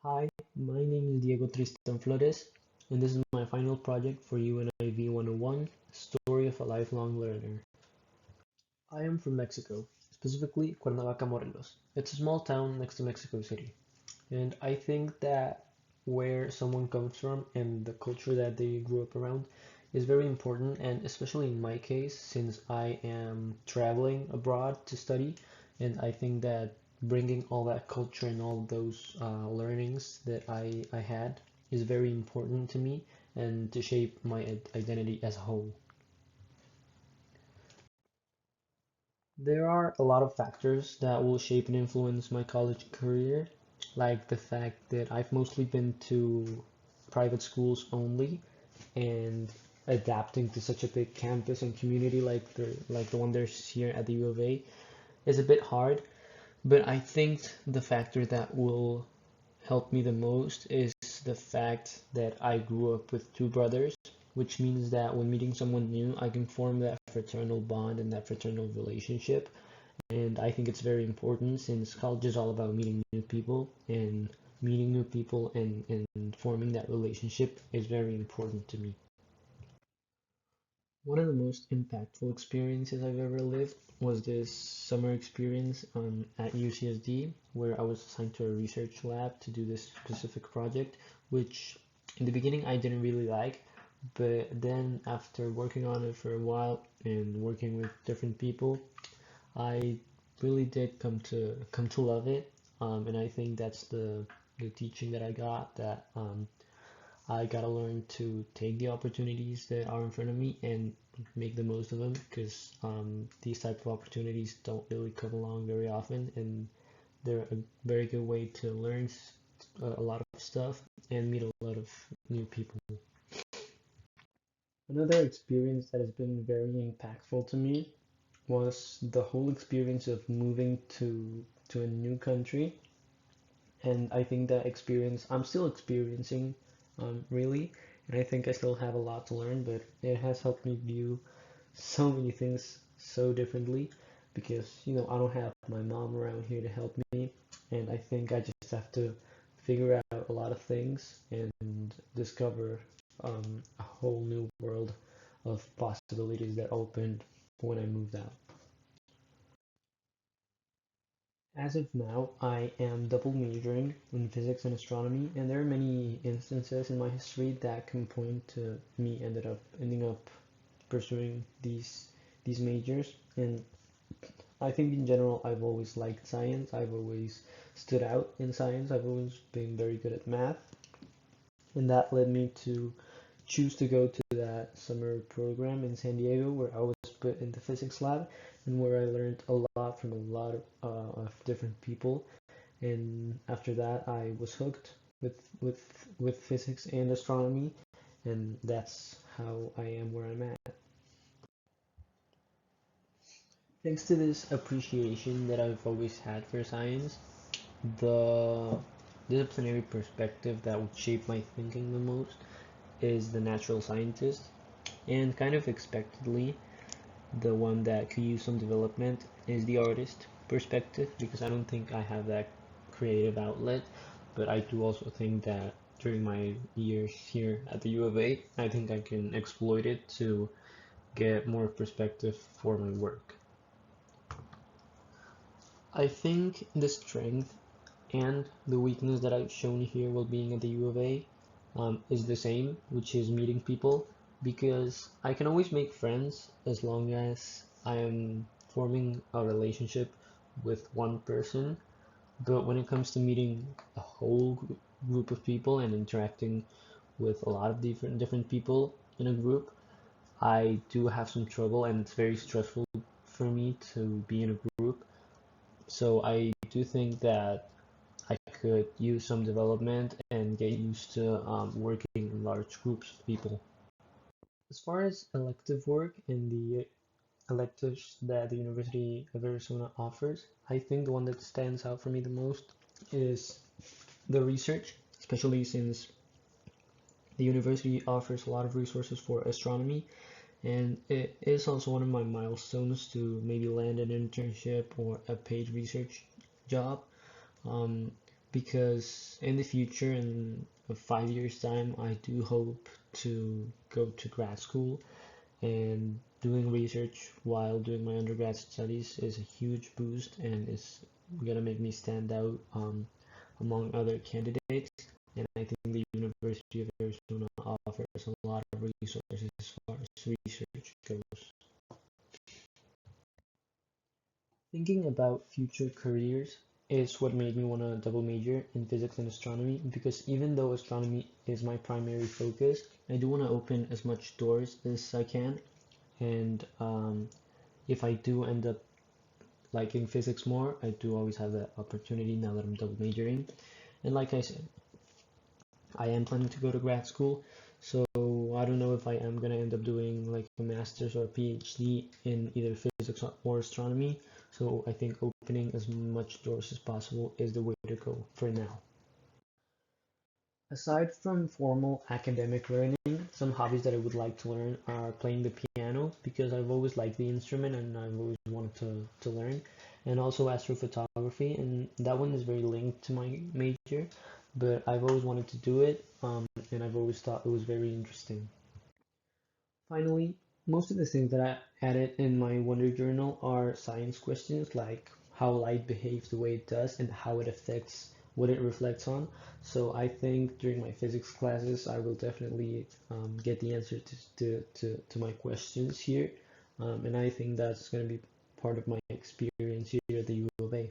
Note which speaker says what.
Speaker 1: Hi, my name is Diego Tristan Flores, and this is my final project for UNIV 101, Story of a Lifelong Learner. I am from Mexico, specifically Cuernavaca, Morelos. It's a small town next to Mexico City, and I think that where someone comes from and the culture that they grew up around is very important, and especially in my case, since I am traveling abroad to study, and I think that bringing all that culture and all those learnings that I had is very important to me and to shape my identity as a whole. There are a lot of factors that will shape and influence my college career, like the fact that I've mostly been to private schools only, and adapting to such a big campus and community like the one there's here at the U of A is a bit hard. But I think the factor that will help me the most is the fact that I grew up with two brothers, which means that when meeting someone new, I can form that fraternal bond and that fraternal relationship. And I think it's very important since college is all about meeting new people and forming that relationship is very important to me. One of the most impactful experiences I've ever lived was this summer experience at UCSD, where I was assigned to a research lab to do this specific project, which in the beginning I didn't really like, but then after working on it for a while and working with different people, I really did come to love it, and I think that's the teaching that I got that I gotta learn to take the opportunities that are in front of me and make the most of them because these type of opportunities don't really come along very often, and they're a very good way to learn a lot of stuff and meet a lot of new people. Another experience that has been very impactful to me was the whole experience of moving to a new country, and I think that experience I'm still experiencing, really, and I think I still have a lot to learn, but it has helped me view so many things so differently because I don't have my mom around here to help me, and I think I just have to figure out a lot of things and discover a whole new world of possibilities that opened when I moved out. As of now, I am double majoring in physics and astronomy, and there are many instances in my history that can point to me ending up pursuing these majors. And I think in general, I've always liked science. I've always stood out in science. I've always been very good at math, and that led me to choose to go to that summer program in San Diego where I was put in the physics lab and where I learned a lot from a lot of different people. And after that, I was hooked with with with physics and astronomy, and that's how I am where I'm at. Thanks to this appreciation that I've always had for science, the disciplinary perspective that would shape my thinking the most is the natural scientist, and kind of expectedly, the one that could use some development is the artist perspective because I don't think I have that creative outlet, but I do also think that during my years here at the U of A, I think I can exploit it to get more perspective for my work. I think the strength and the weakness that I've shown here while being at the U of A is the same, which is meeting people, because I can always make friends as long as I am forming a relationship with one person. But when it comes to meeting a whole group of people and interacting with a lot of different people in a group, I do have some trouble, and it's very stressful for me to be in a group. So I do think that I could use some development and get used to working in large groups of people. As far as elective work and the electives that the University of Arizona offers, I think the one that stands out for me the most is the research, especially since the university offers a lot of resources for astronomy, and it is also one of my milestones to maybe land an internship or a paid research job. Um, because in the future, in 5 years' time, I do hope to go to grad school, and doing research while doing my undergrad studies is a huge boost and is gonna make me stand out among other candidates. And I think the University of Arizona offers a lot of resources as far as research goes. Thinking about future careers is what made me want to double major in physics and astronomy, because even though astronomy is my primary focus, I do want to open as much doors as I can. And if I do end up liking physics more, I do always have that opportunity now that I'm double majoring. And like I said, I am planning to go to grad school, so I don't know if I am gonna end up doing like a master's or a PhD in either physics or astronomy. So I think opening as much doors as possible is the way to go for now. Aside from formal academic learning, some hobbies that I would like to learn are playing the piano, because I've always liked the instrument and I've always wanted to learn, and also astrophotography, and that one is very linked to my major, but I've always wanted to do it, and I've always thought it was very interesting. Finally, most of the things that I added in my Wonder Journal are science questions, like how light behaves the way it does and how it affects what it reflects on. So I think during my physics classes, I will definitely get the answer to my questions here. And I think that's going to be part of my experience here at the U of A.